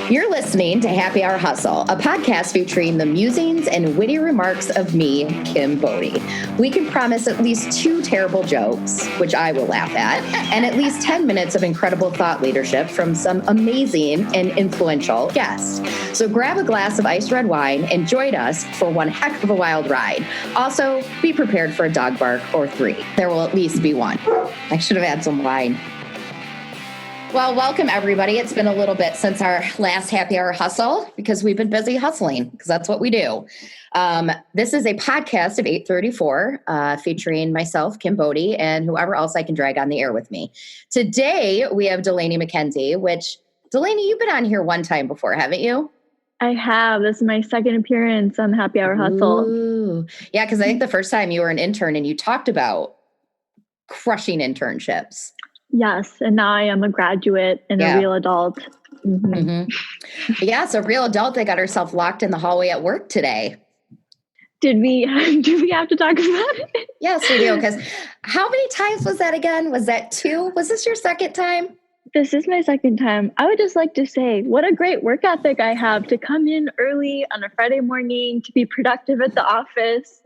You're listening to Happy Hour Hustle, a podcast featuring the musings and witty remarks of me, Kim Bodie. We can promise at least 2 terrible jokes, which I will laugh at, and at least 10 minutes of incredible thought leadership from some amazing and influential guests. So grab a glass of iced red wine and join us for one heck of a wild ride. Also, be prepared for a dog bark or 3. There will at least be 1. I should have had some wine. Well, welcome everybody. It's been a little bit since our last Happy Hour Hustle because we've been busy hustling because that's what we do. This is a podcast of 834 featuring myself, Kim Bodie, and whoever else I can drag on the air with me. Today, we have Delaney MacKenzie, which, Delaney, you've been on here one time before, haven't you? I have. This is my second appearance on Happy Hour Hustle. Ooh. Yeah, because I think the first time you were an intern and you talked about crushing internships. Yes, and now I am a graduate and a real adult. Mm-hmm. Mm-hmm. Yeah, so real adult that got herself locked in the hallway at work today. Did we have to talk about it? Yes, we do. Because how many times was that again? Was that 2? Was this your second time? This is my second time. I would just like to say what a great work ethic I have to come in early on a Friday morning to be productive at the office.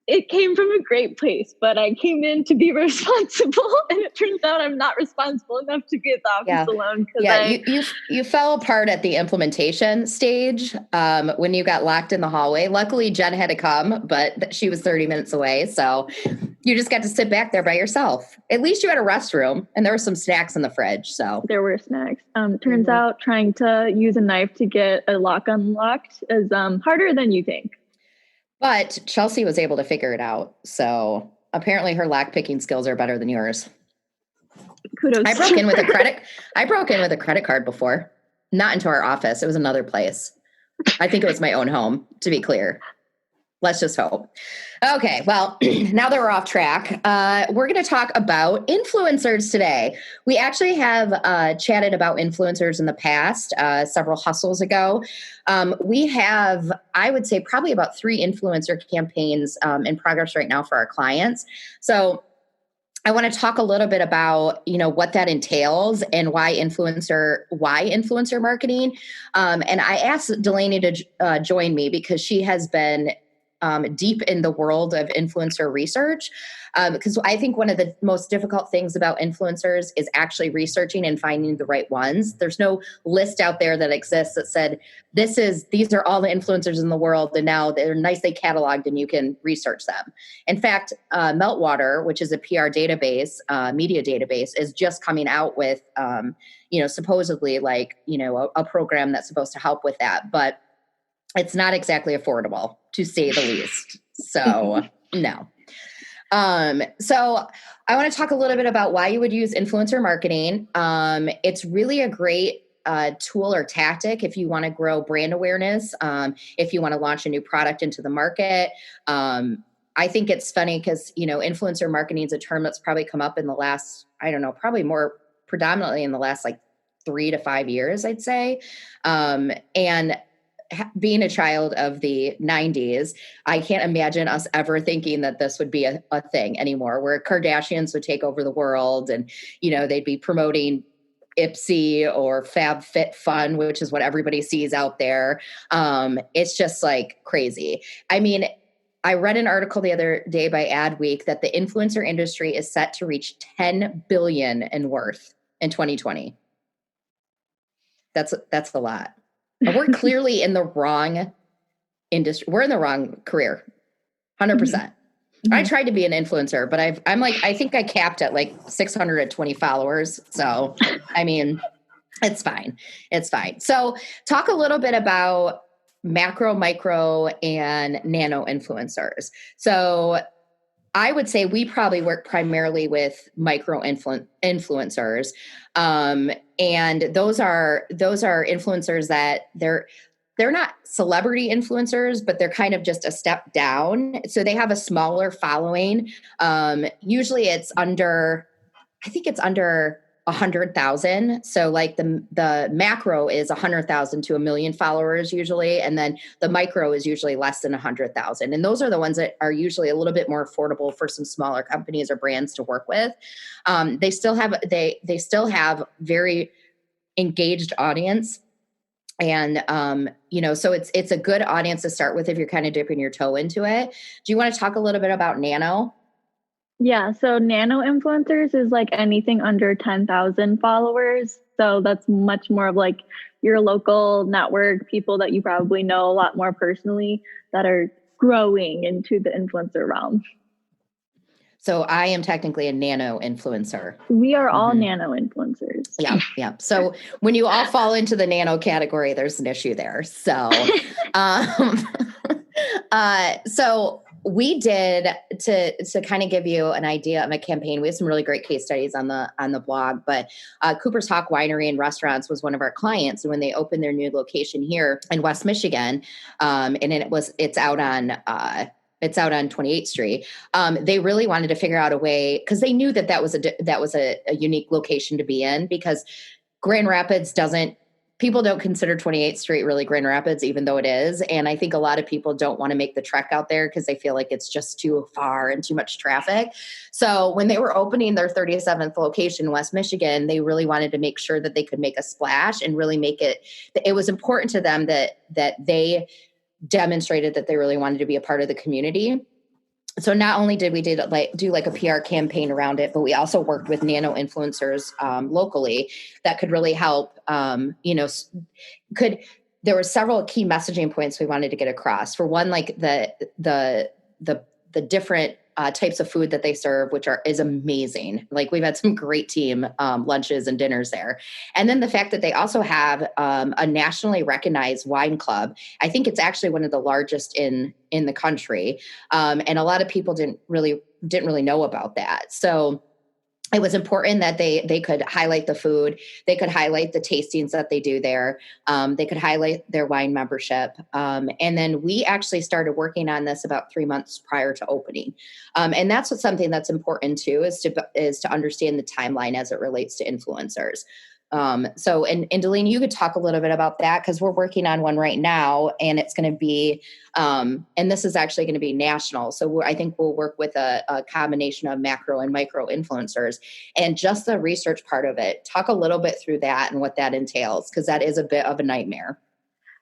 It came from a great place, but I came in to be responsible, and it turns out I'm not responsible enough to be at the office alone. You fell apart at the implementation stage when you got locked in the hallway. Luckily, Jen had to come, but she was 30 minutes away, so you just got to sit back there by yourself. At least you had a restroom, and there were some snacks in the fridge. So there were snacks. Turns out trying to use a knife to get a lock unlocked is harder than you think. But Chelsea was able to figure it out. So apparently her lock picking skills are better than yours. Kudos. I broke in with a credit card before. Not into our office. It was another place. I think it was my own home, to be clear. Let's just hope. Okay, well, now that we're off track, we're going to talk about influencers today. We actually have chatted about influencers in the past, several hustles ago. We have, I would say, probably about 3 influencer campaigns in progress right now for our clients. So I want to talk a little bit about, what that entails and why influencer marketing. And I asked Delaney to join me because she has been deep in the world of influencer research. Because I think one of the most difficult things about influencers is actually researching and finding the right ones. There's no list out there that exists that said, these are all the influencers in the world, and now they're nicely cataloged and you can research them. In fact, Meltwater, which is a PR database, media database, is just coming out with, supposedly a program that's supposed to help with that. But it's not exactly affordable, to say the least. So, no. So I want to talk a little bit about why you would use influencer marketing. It's really a great tool or tactic if you want to grow brand awareness, if you want to launch a new product into the market. I think it's funny because, influencer marketing is a term that's probably come up in the last, probably more predominantly in the last 3 to 5 years, I'd say. And being a child of the 90s, I can't imagine us ever thinking that this would be a thing anymore, where Kardashians would take over the world and, they'd be promoting Ipsy or FabFitFun, which is what everybody sees out there. It's just crazy. I mean, I read an article the other day by Adweek that the influencer industry is set to reach $10 billion in worth in 2020. That's a lot. We're clearly in the wrong industry. We're in the wrong career, 100%. Mm-hmm. I tried to be an influencer, but I think I capped at 620 followers. So, I mean, it's fine. It's fine. So talk a little bit about macro, micro, and nano influencers. So I would say we probably work primarily with micro influencers. And those are influencers that they're not celebrity influencers, but they're kind of just a step down. So they have a smaller following. Usually it's under 100,000. So like the macro is 100,000 to 1 million followers usually. And then the micro is usually less than 100,000. And those are the ones that are usually a little bit more affordable for some smaller companies or brands to work with. They still have very engaged audience. And, so it's a good audience to start with if you're kind of dipping your toe into it. Do you want to talk a little bit about nano? Yeah, so nano influencers is like anything under 10,000 followers. So that's much more of like your local network, people that you probably know a lot more personally that are growing into the influencer realm. So I am technically a nano influencer. We are all nano influencers. Yeah. So when you all fall into the nano category, there's an issue there. So, so we did to kind of give you an idea of a campaign. We have some really great case studies on the blog, but Cooper's Hawk Winery and Restaurants was one of our clients. And when they opened their new location here in West Michigan, and it's out on 28th Street. They really wanted to figure out a way, because they knew that was a unique location to be in, because Grand Rapids people don't consider 28th Street really Grand Rapids, even though it is. And I think a lot of people don't want to make the trek out there because they feel like it's just too far and too much traffic. So when they were opening their 37th location in West Michigan, they really wanted to make sure that they could make a splash and really it was important to them that they demonstrated that they really wanted to be a part of the community. So not only did we do like a PR campaign around it, but we also worked with nano influencers locally that could really help. There were several key messaging points we wanted to get across. For one, like the different types of food that they serve, which is amazing. Like we've had some great team lunches and dinners there. And then the fact that they also have a nationally recognized wine club. I think it's actually one of the largest in the country. And a lot of people didn't really know about that. So it was important that they could highlight the food. They could highlight the tastings that they do there. They could highlight their wine membership. And then we actually started working on this about 3 months prior to opening. And that's something that's important too, is to understand the timeline as it relates to influencers. So Delaney, you could talk a little bit about that, because we're working on one right now, and it's going to be, and this is actually going to be national. So I think we'll work with a combination of macro and micro influencers, and just the research part of it. Talk a little bit through that and what that entails, because that is a bit of a nightmare.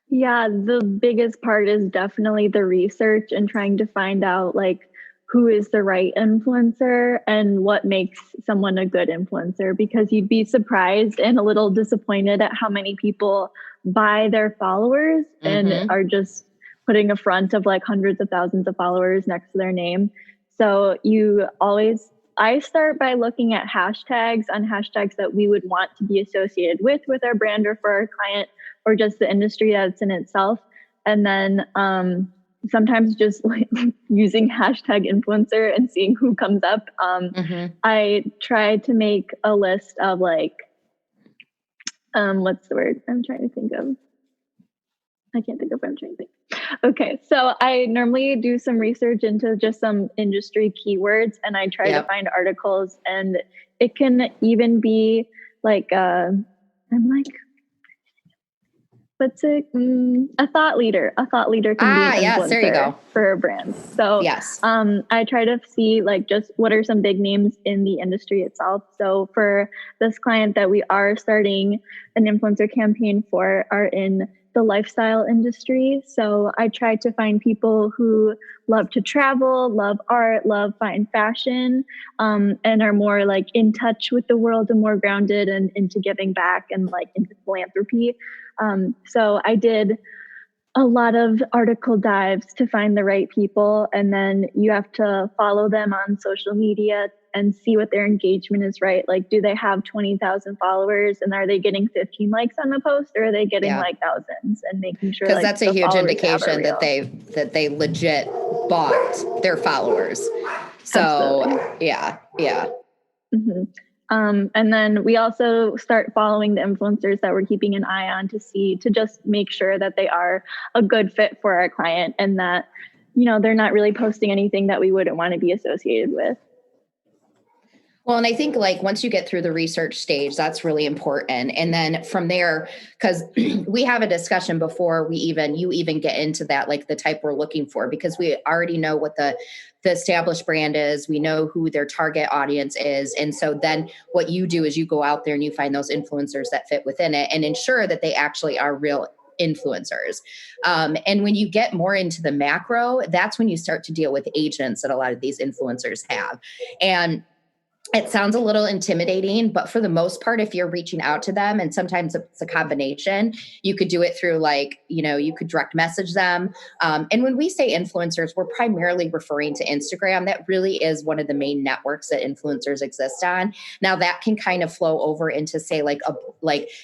Yeah, the biggest part is definitely the research and trying to find out like who is the right influencer and what makes someone a good influencer, because you'd be surprised and a little disappointed at how many people buy their followers and are just putting a front of like hundreds of thousands of followers next to their name. So I start by looking at hashtags that we would want to be associated with our brand or for our client, or just the industry that's in itself. And then sometimes just like using hashtag influencer and seeing who comes up. I try to make a list of like, what's the word I'm trying to think of? I can't think of what I'm trying to think. Okay, so I normally do some research into just some industry keywords, and I try to find articles, and it can even be like, what's it? A thought leader. A thought leader can be an influencer there you go. For a brand. So I try to see like just what are some big names in the industry itself. So for this client that we are starting an influencer campaign for are in the lifestyle industry. So I try to find people who love to travel, love art, love fine fashion, and are more like in touch with the world and more grounded and into giving back and like into philanthropy. So I did a lot of article dives to find the right people. And then you have to follow them on social media and see what their engagement is, right? Like, do they have 20,000 followers and are they getting 15 likes on the post, or are they getting like thousands, and making sure, because that's a huge indication that they legit bought their followers. So absolutely. Yeah. And then we also start following the influencers that we're keeping an eye on to just make sure that they are a good fit for our client, and that, they're not really posting anything that we wouldn't want to be associated with. Well, and I think like once you get through the research stage, that's really important. And then from there, because we have a discussion before you even get into that, like the type we're looking for, because we already know what the established brand is. We know who their target audience is. And so then what you do is you go out there and you find those influencers that fit within it and ensure that they actually are real influencers. And when you get more into the macro, that's when you start to deal with agents that a lot of these influencers have. And it sounds a little intimidating, but for the most part, if you're reaching out to them, and sometimes it's a combination, you could do it through like, you could direct message them. And when we say influencers, we're primarily referring to Instagram. That really is one of the main networks that influencers exist on. Now that can kind of flow over into say like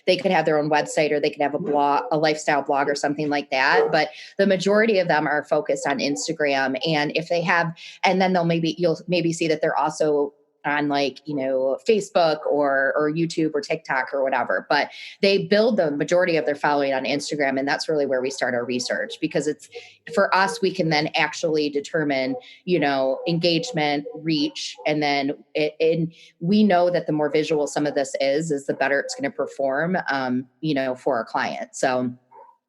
they could have their own website or they could have a blog, a lifestyle blog or something like that. But the majority of them are focused on Instagram. And if they have, and then you'll maybe see that they're also on like, Facebook or YouTube or TikTok or whatever, but they build the majority of their following on Instagram. And that's really where we start our research, because it's for us, we can then actually determine, engagement, reach. And then we know that the more visual some of this is the better it's going to perform, for our client. So,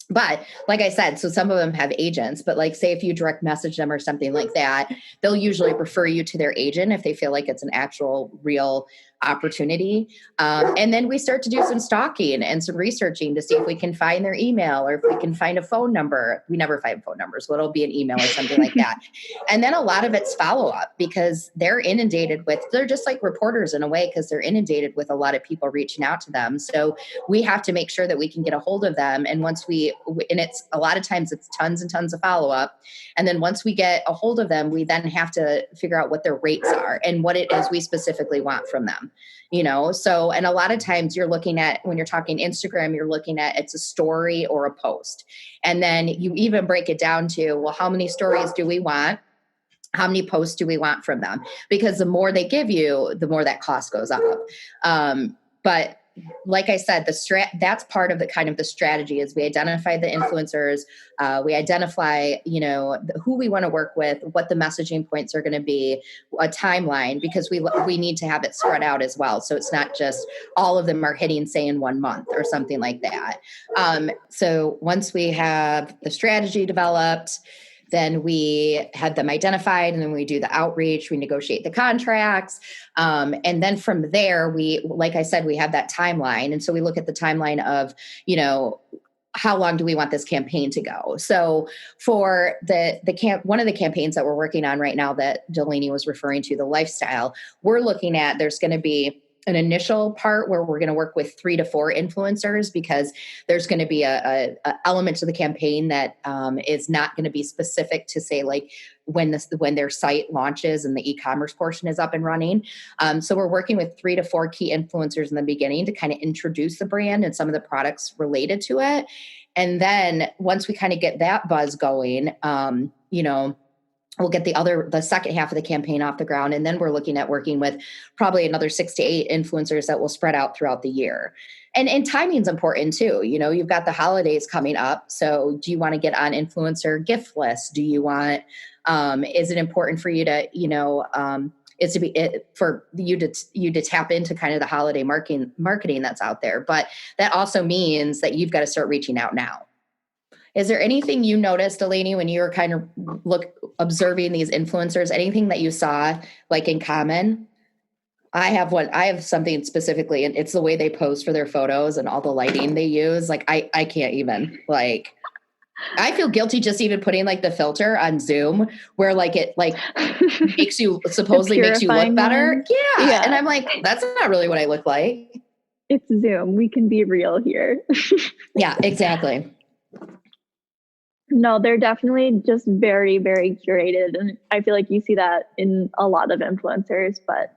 but like I said, so some of them have agents, but like say if you direct message them or something like that, they'll usually refer you to their agent if they feel like it's an actual real opportunity. And then we start to do some stalking and some researching to see if we can find their email or if we can find a phone number. We never find phone numbers, so it'll be an email or something like that. And then a lot of it's follow-up because they're just like reporters in a way, because they're inundated with a lot of people reaching out to them. So we have to make sure that we can get a hold of them. And it's a lot of times it's tons and tons of follow-up. And then once we get a hold of them, we then have to figure out what their rates are and what it is we specifically want from them. So, and a lot of times you're looking at, when you're talking Instagram, you're looking at it's a story or a post. And then you even break it down to, well, how many stories do we want? How many posts do we want from them? Because the more they give you, the more that cost goes up. But like I said, that's part of the kind of the strategy is we identify the influencers, we identify, who we want to work with, what the messaging points are going to be, a timeline, because we need to have it spread out as well. So it's not just all of them are hitting, say, in 1 month or something like that. So once we have the strategy developed, then we have them identified, and then we do the outreach, we negotiate the contracts. And then from there, like I said, we have that timeline. And so we look at the timeline of, how long do we want this campaign to go? So for one of the campaigns that we're working on right now that Delaney was referring to, the lifestyle, we're looking at, there's going to be an initial part where we're going to work with 3 to 4 influencers, because there's going to be a element to the campaign that is not going to be specific to say like when their site launches and the e-commerce portion is up and running. So we're working with 3 to 4 key influencers in the beginning to kind of introduce the brand and some of the products related to it. And then once we kind of get that buzz going, we'll get the second half of the campaign off the ground. And then we're looking at working with probably another 6 to 8 influencers that will spread out throughout the year. And timing's important too. You've got the holidays coming up. So do you want to get on influencer gift lists? Do you want, is it important for you to, for you to tap into kind of the holiday marketing that's out there? But that also means that you've got to start reaching out now. Is there anything you noticed, Delaney, when you were kind of observing these influencers, anything that you saw like in common? I have something specifically, and it's the way they pose for their photos and all the lighting they use. Like I can't even, like, I feel guilty just even putting like the filter on Zoom where like it like supposedly makes you look better. Yeah. And I'm like, that's not really what I look like. It's Zoom. We can be real here. Yeah, exactly. No, they're definitely just very, very curated. And I feel like you see that in a lot of influencers, but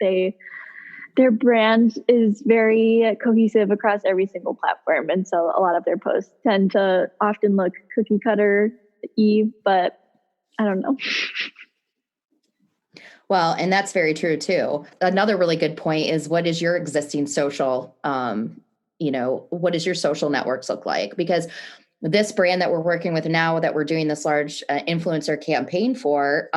their brand is very cohesive across every single platform. And so a lot of their posts tend to often look cookie cutter-y, but I don't know. Well, and that's very true too. Another really good point is, what is your existing social, what does your social networks look like? Because this brand that we're working with now that we're doing this large influencer campaign for,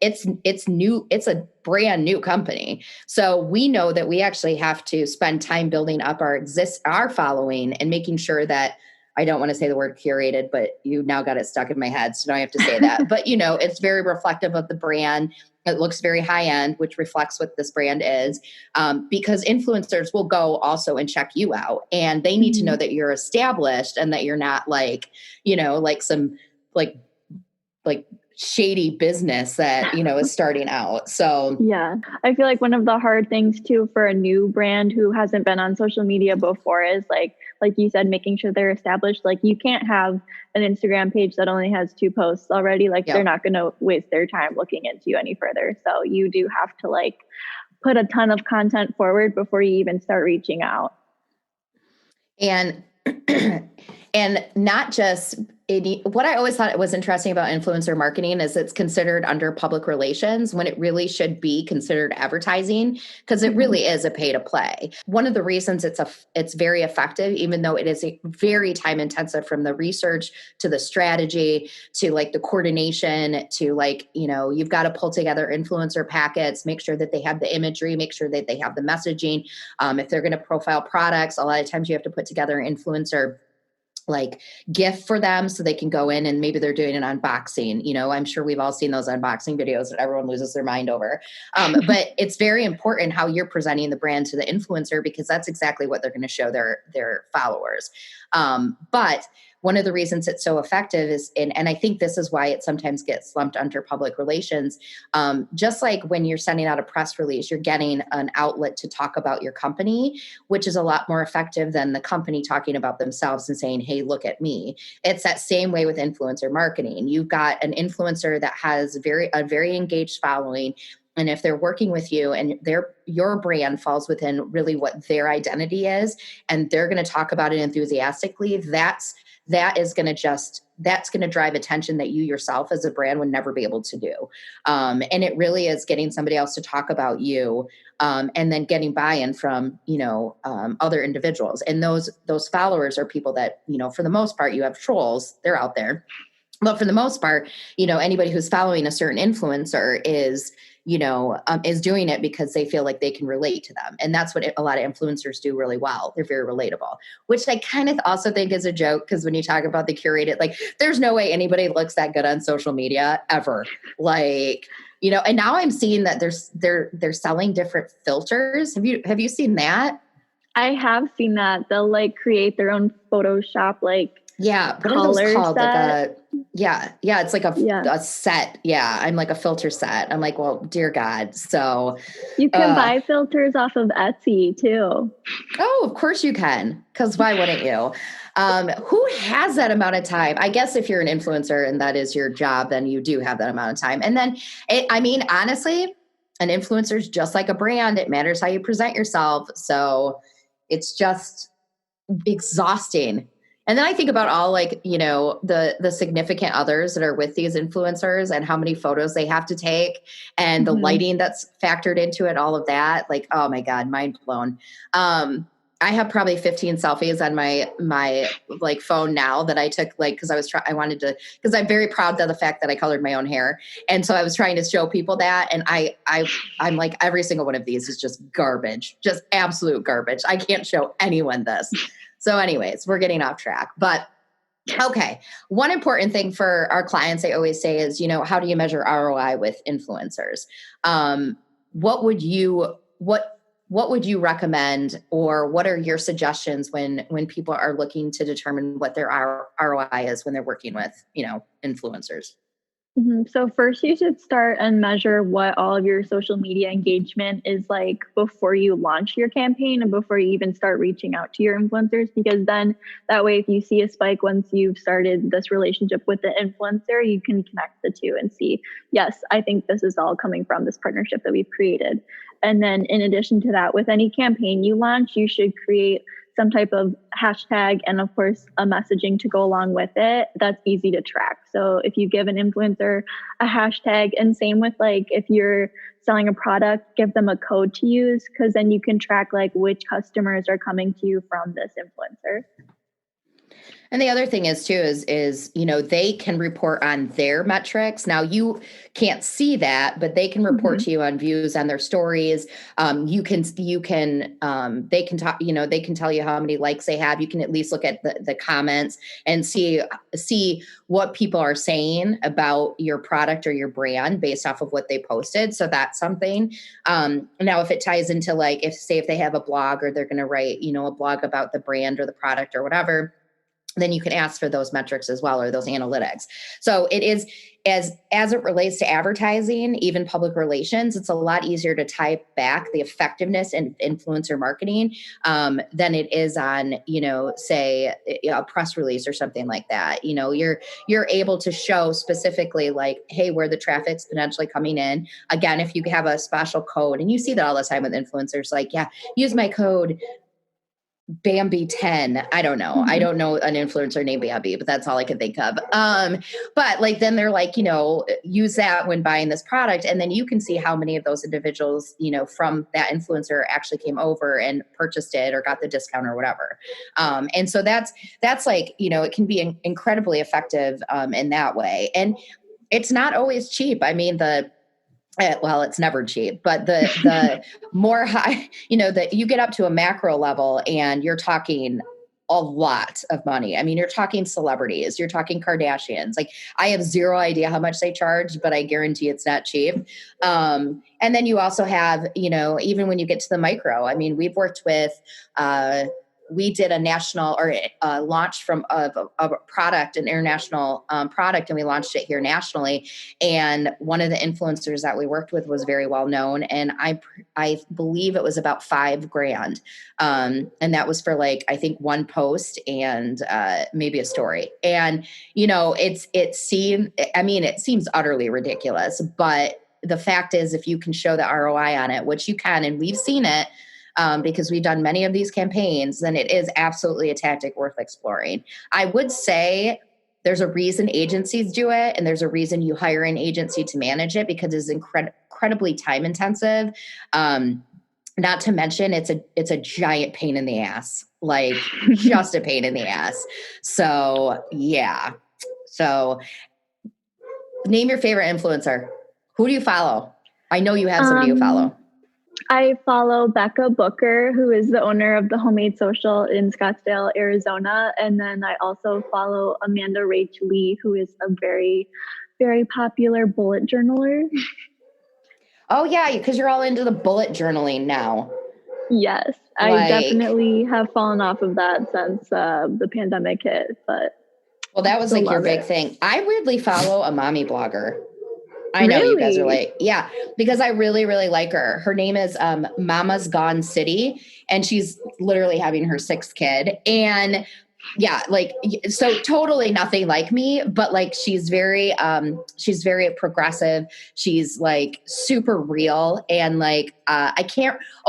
it's new. It's a brand new company. So we know that we actually have to spend time building up our following and making sure that, I don't want to say the word curated, but you now got it stuck in my head, so now I have to say that. But, it's very reflective of the brand. It looks very high end, which reflects what this brand is, because influencers will go also and check you out, and they need to know that you're established and that you're not like, like some like shady business that, is starting out. So yeah, I feel like one of the hard things too for a new brand who hasn't been on social media before is like you said, making sure they're established. Like you can't have an Instagram page that only has 2 posts already. Like they're not going to waste their time looking into you any further. So you do have to like put a ton of content forward before you even start reaching out. And not just what I always thought was interesting about influencer marketing is it's considered under public relations when it really should be considered advertising, because it really is a pay to play. One of the reasons it's very effective, even though it is very time intensive, from the research to the strategy to like the coordination to like, you've got to pull together influencer packets, make sure that they have the imagery, make sure that they have the messaging. If they're going to profile products, a lot of times you have to put together an influencer like gift for them so they can go in and maybe they're doing an unboxing. I'm sure we've all seen those unboxing videos that everyone loses their mind over. But it's very important how you're presenting the brand to the influencer, because that's exactly what they're going to show their followers. But one of the reasons it's so effective is, and I think this is why it sometimes gets lumped under public relations, just like when you're sending out a press release, you're getting an outlet to talk about your company, which is a lot more effective than the company talking about themselves and saying, hey, look at me. It's that same way with influencer marketing. You've got an influencer that has a very engaged following. And if they're working with you and your brand falls within really what their identity is, and they're going to talk about it enthusiastically, that's going to drive attention that you yourself as a brand would never be able to do. And it really is getting somebody else to talk about you, and then getting buy-in from, other individuals. And those followers are people that, for the most part, you have trolls, they're out there. But for the most part, anybody who's following a certain influencer is doing it because they feel like they can relate to them. And that's what a lot of influencers do really well. They're very relatable, which I kind of also think is a joke, because when you talk about the curated, like there's no way anybody looks that good on social media ever. Like, and now I'm seeing that they're selling different filters. Have you seen that? I have seen that. They'll like create their own Photoshop, like, yeah, what are those called? Like it's like a set. Yeah, I'm like a filter set. I'm like, well, dear God. So you can buy filters off of Etsy too. Oh, of course you can. Because why wouldn't you? Who has that amount of time? I guess if you're an influencer and that is your job, then you do have that amount of time. And then, honestly, an influencer is just like a brand. It matters how you present yourself. So it's just exhausting. And then I think about all the significant others that are with these influencers and how many photos they have to take and the lighting that's factored into it, all of that. Like, oh my God, mind blown. I have probably 15 selfies on my like phone now that I took, like, cause cause I'm very proud of the fact that I colored my own hair. And so I was trying to show people that. And I'm like, every single one of these is just garbage, just absolute garbage. I can't show anyone this. So anyways, we're getting off track, but okay. One important thing for our clients, I always say is, how do you measure ROI with influencers? What would you recommend, or what are your suggestions when people are looking to determine what their ROI is when they're working with, influencers? So first you should start and measure what all of your social media engagement is like before you launch your campaign and before you even start reaching out to your influencers, because then that way, if you see a spike once you've started this relationship with the influencer, you can connect the two and see, yes, I think this is all coming from this partnership that we've created. And then in addition to that, with any campaign you launch, you should create some type of hashtag and of course a messaging to go along with it that's easy to track. So if you give an influencer a hashtag, and same with like if you're selling a product, give them a code to use, because then you can track like which customers are coming to you from this influencer. And the other thing is too, is, they can report on their metrics. Now you can't see that, but they can report to you on views on their stories. They can talk, they can tell you how many likes they have. You can at least look at the comments and see what people are saying about your product or your brand based off of what they posted. So that's something. Now, if it ties into like, if they have a blog or they're going to write, a blog about the brand or the product or whatever, then you can ask for those metrics as well, or those analytics. So it is, as it relates to advertising, even public relations, it's a lot easier to tie back the effectiveness and influencer marketing than it is on, say a press release or something like that. You're able to show specifically like, hey, where the traffic's potentially coming in. Again, if you have a special code, and you see that all the time with influencers, like, yeah, use my code Bambi 10. I don't know. I don't know an influencer named Bambi, but that's all I can think of. But like, then they're like, use that when buying this product. And then you can see how many of those individuals, from that influencer actually came over and purchased it or got the discount or whatever. And so that's like, it can be incredibly effective in that way. And it's not always cheap. I mean, it's never cheap, but the more high, that you get up to a macro level and you're talking a lot of money. I mean, you're talking celebrities, you're talking Kardashians. Like, I have zero idea how much they charge, but I guarantee it's not cheap. And then you also have, even when you get to the micro, I mean, we've worked with, we did a national or launch from a product, an international product, and we launched it here nationally. And one of the influencers that we worked with was very well known, and I believe it was about $5,000, and that was for like, I think one post and maybe a story. And it seems utterly ridiculous, but the fact is, if you can show the ROI on it, which you can, and we've seen it. Because we've done many of these campaigns, then it is absolutely a tactic worth exploring. I would say there's a reason agencies do it, and there's a reason you hire an agency to manage it, because it's incredibly time intensive. Not to mention it's a giant pain in the ass, like just a pain in the ass. So yeah. So name your favorite influencer. Who do you follow? I know you have somebody you follow. I follow Becca Booker, who is the owner of the Homemade Social in Scottsdale, Arizona. And then I also follow Amanda Rach Lee, who is a very, very popular bullet journaler. Oh, yeah, because you're all into the bullet journaling now. Yes, I definitely have fallen off of that since the pandemic hit. But well, that was like your big thing. I weirdly follow a mommy blogger. I know you guys are like, yeah, because I really, really like her. Her name is Mama's Gone City, and she's literally having her 6th kid. And yeah, like, so totally nothing like me, but like, she's very progressive. She's like super real. And like,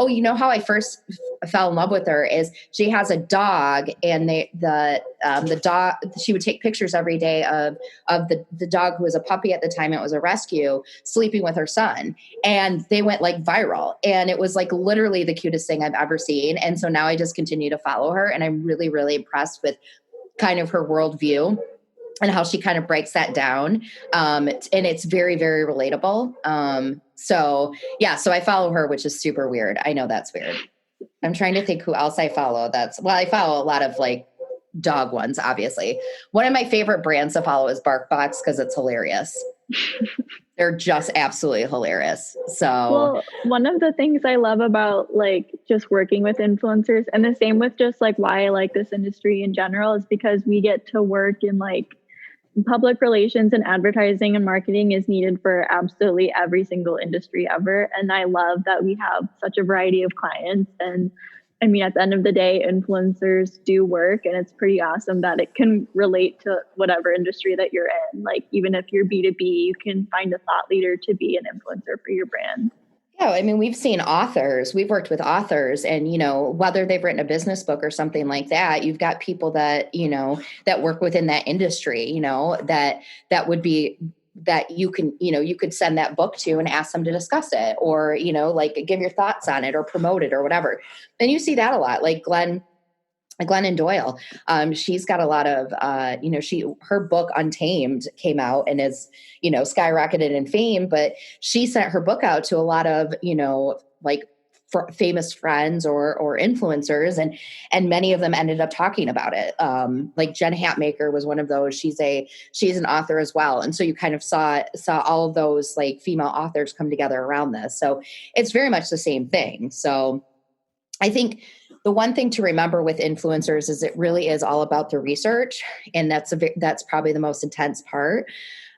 you know how I first fell in love with her is she has a dog, and the dog, she would take pictures every day of the dog, who was a puppy at the time. It was a rescue, sleeping with her son, and they went like viral, and it was like literally the cutest thing I've ever seen. And so now I just continue to follow her, and I'm really, really impressed with kind of her worldview and how she kind of breaks that down. And it's very, very relatable. So I follow her, which is super weird. I know that's weird. I'm trying to think who else I follow. I follow a lot of like dog ones, obviously. One of my favorite brands to follow is BarkBox, because it's hilarious. They're just absolutely hilarious. So, well, one of the things I love about like just working with influencers, and the same with just like why I like this industry in general, is because we get to work in like public relations, and advertising and marketing is needed for absolutely every single industry ever. And I love that we have such a variety of clients. And I mean, at the end of the day, influencers do work, and it's pretty awesome that it can relate to whatever industry that you're in. Like, even if you're B2B, you can find a thought leader to be an influencer for your brand. Yeah, I mean, we've seen authors, we've worked with authors, and, whether they've written a business book or something like that, you've got people that, that work within that industry, that would be, that you can, you could send that book to and ask them to discuss it, or, like give your thoughts on it or promote it or whatever. And you see that a lot. Like Glenn Glennon Doyle. She's got a lot of, her book Untamed came out and is, skyrocketed in fame, but she sent her book out to a lot of, like famous friends or influencers, and many of them ended up talking about it. Like Jen Hatmaker was one of those. She's an author as well. And so you kind of saw all of those like female authors come together around this. So it's very much the same thing. So I think the one thing to remember with influencers is it really is all about the research. And that's probably the most intense part.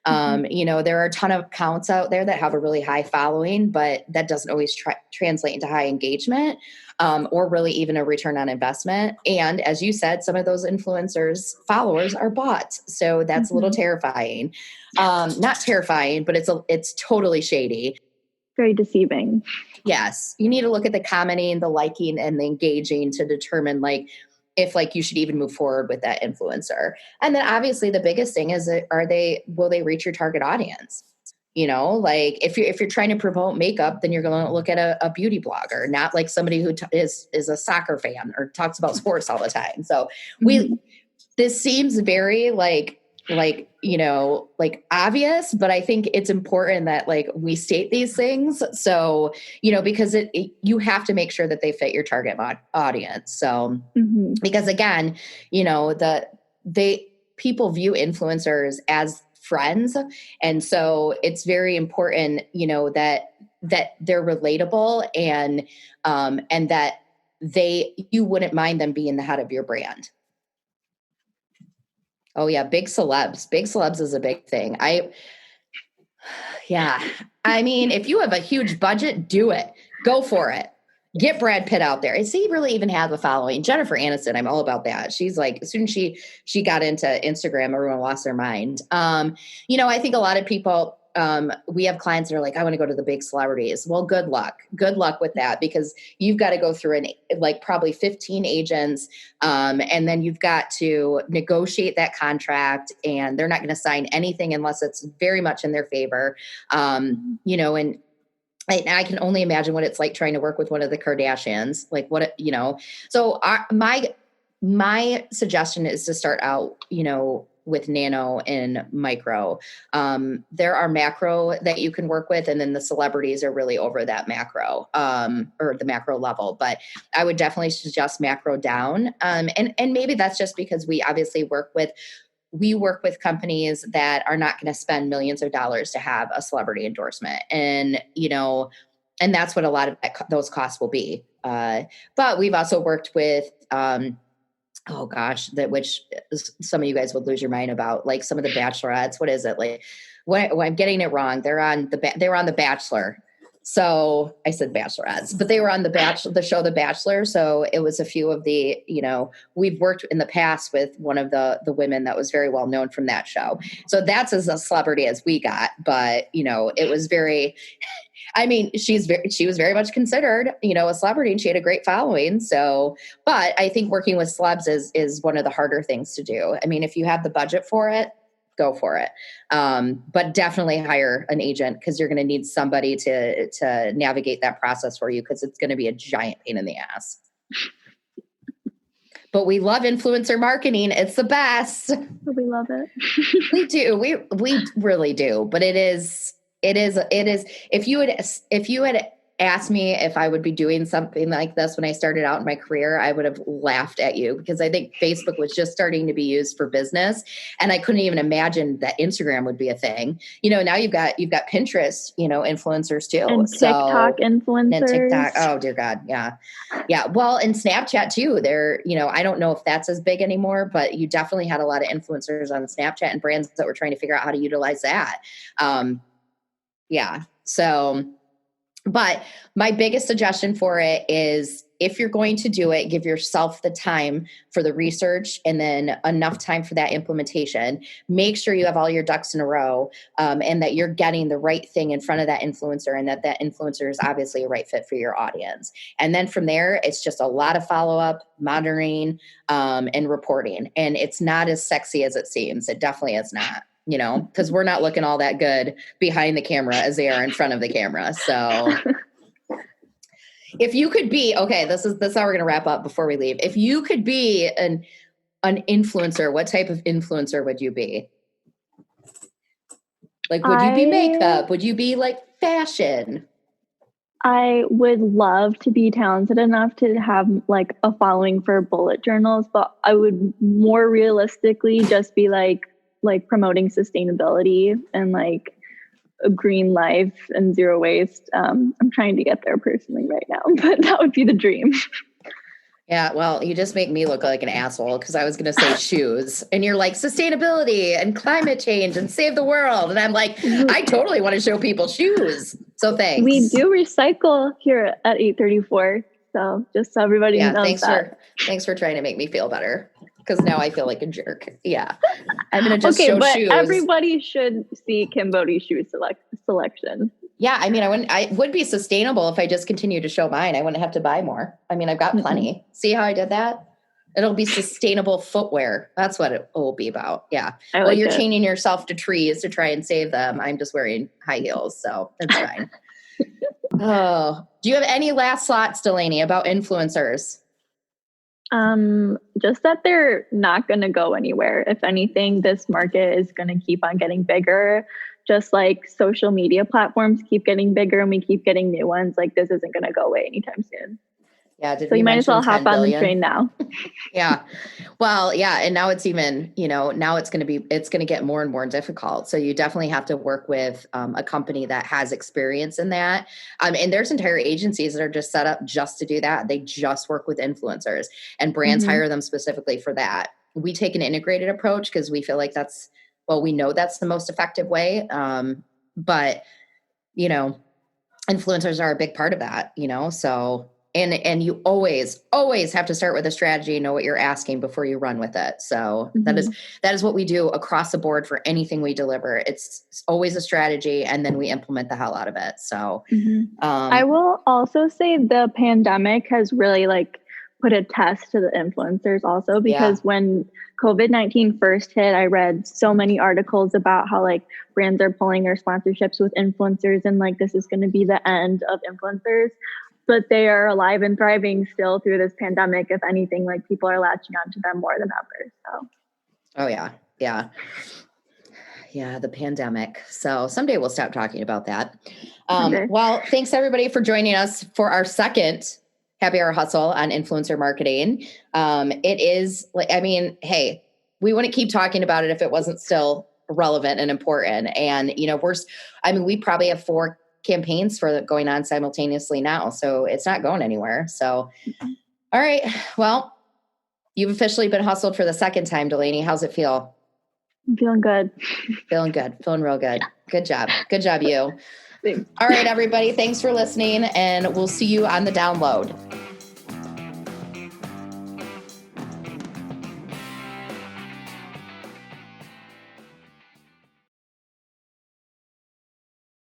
There are a ton of accounts out there that have a really high following, but that doesn't always translate into high engagement, or really even a return on investment. And as you said, some of those influencers' followers are bots. So that's a little terrifying. Not terrifying, but it's totally shady. Very deceiving. Yes. You need to look at the commenting, the liking, and the engaging to determine if you should even move forward with that influencer. And then obviously the biggest thing is will they reach your target audience? If you're trying to promote makeup, then you're going to look at a beauty blogger, not like somebody who is a soccer fan or talks about sports all the time. So this seems very obvious, but I think it's important that we state these things. So, because you have to make sure that they fit your target audience. So, because again, people view influencers as friends. And so it's very important, that they're relatable and that you wouldn't mind them being the head of your brand. Oh yeah. Big celebs is a big thing. I mean, if you have a huge budget, do it. Go for it. Get Brad Pitt out there. Is he really even have a following? Jennifer Aniston, I'm all about that. She's as soon as she got into Instagram, everyone lost their mind. I think a lot of people, we have clients that are like, I want to go to the big celebrities. Well, good luck. Good luck with that, because you've got to go through probably 15 agents. And then you've got to negotiate that contract, and they're not going to sign anything unless it's very much in their favor. And I can only imagine what it's like trying to work with one of the Kardashians. So my suggestion is to start out, with nano and micro. There are macro that you can work with, and then the celebrities are really over that macro, or the macro level. But I would definitely suggest macro down. And maybe that's just because we obviously work with companies that are not going to spend millions of dollars to have a celebrity endorsement. And, and that's what a lot of those costs will be. But we've also worked with, which some of you guys would lose your mind about, like some of the bachelorettes. What is it? When I'm getting it wrong, they were on The Bachelor. So I said bachelorettes, but they were on the show, The Bachelor. So it was a few of the, we've worked in the past with one of the women that was very well known from that show. So that's as a celebrity as we got, but it was very, she was very much considered, a celebrity, and she had a great following. So, but I think working with celebs is one of the harder things to do. I mean, if you have the budget for it, go for it. But definitely hire an agent, because you're going to need somebody to navigate that process for you, because it's going to be a giant pain in the ass. But we love influencer marketing. It's the best. We love it. We do. We really do. But it is, if you had asked me if I would be doing something like this when I started out in my career, I would have laughed at you, because I think Facebook was just starting to be used for business. And I couldn't even imagine that Instagram would be a thing. Now you've got Pinterest, influencers too. And TikTok influencers. And TikTok. Oh dear God. Yeah. Yeah. Well, and Snapchat too. I don't know if that's as big anymore, but you definitely had a lot of influencers on Snapchat and brands that were trying to figure out how to utilize that. Yeah. So, but my biggest suggestion for it is, if you're going to do it, give yourself the time for the research and then enough time for that implementation. Make sure you have all your ducks in a row, and that you're getting the right thing in front of that influencer, and that influencer is obviously a right fit for your audience. And then from there, it's just a lot of follow-up, monitoring, and reporting. And it's not as sexy as it seems. It definitely is not. Because we're not looking all that good behind the camera as they are in front of the camera. So, If you could be, okay, this is how we're going to wrap up before we leave. If you could be an influencer, what type of influencer would you be? Like, would you be makeup? Would you be like fashion? I would love to be talented enough to have like a following for bullet journals, but I would more realistically just be like promoting sustainability and like a green life and zero waste. I'm trying to get there personally right now, but that would be the dream. Yeah, well, you just make me look like an asshole because I was going to say shoes. And you're like, sustainability and climate change and save the world. And I'm like, I totally want to show people shoes. So thanks. We do recycle here at 834. So just so everybody knows that. Thanks for trying to make me feel better because now I feel like a jerk. Yeah. I'm going to just show but shoes. Everybody should see Kim Bodie's shoe selection. Yeah, I mean, I would be sustainable if I just continue to show mine. I wouldn't have to buy more. I mean, I've got plenty. Mm-hmm. See how I did that? It'll be sustainable footwear. That's what it will be about. Yeah. Well, you're chaining yourself to trees to try and save them. I'm just wearing high heels, so it's fine. Oh, do you have any last thoughts, Delaney, about influencers? Just that they're not going to go anywhere. If anything, this market is going to keep on getting bigger. Just like social media platforms keep getting bigger and we keep getting new ones, like this isn't going to go away anytime soon. Yeah. So you might as well hop on the train now. Yeah. Well, yeah. And now it's even, now it's going to get more and more difficult. So you definitely have to work with a company that has experience in that. And there's entire agencies that are just set up just to do that. They just work with influencers and brands hire them specifically for that. We take an integrated approach because we feel like we know that's the most effective way. But, influencers are a big part of that, so, and you always have to start with a strategy, know what you're asking before you run with it. So that is what we do across the board for anything we deliver. It's always a strategy and then we implement the hell out of it. So, I will also say the pandemic has really put a test to the influencers also, because when COVID-19 first hit, I read so many articles about how brands are pulling their sponsorships with influencers and this is going to be the end of influencers, but they are alive and thriving still through this pandemic. If anything, people are latching onto them more than ever. So. Oh yeah. Yeah. Yeah. The pandemic. So someday we'll stop talking about that. Well, thanks everybody for joining us for our second Happy Hour Hustle on influencer marketing. It is hey, we wouldn't keep talking about it if it wasn't still relevant and important. And, we probably have 4 campaigns going on simultaneously now. So it's not going anywhere. So, all right. Well, you've officially been hustled for the second time, Delaney. How's it feel? I'm feeling good. Feeling good. Feeling real good. Good job. Good job, you. Thanks. All right, everybody. Thanks for listening, and we'll see you on the download.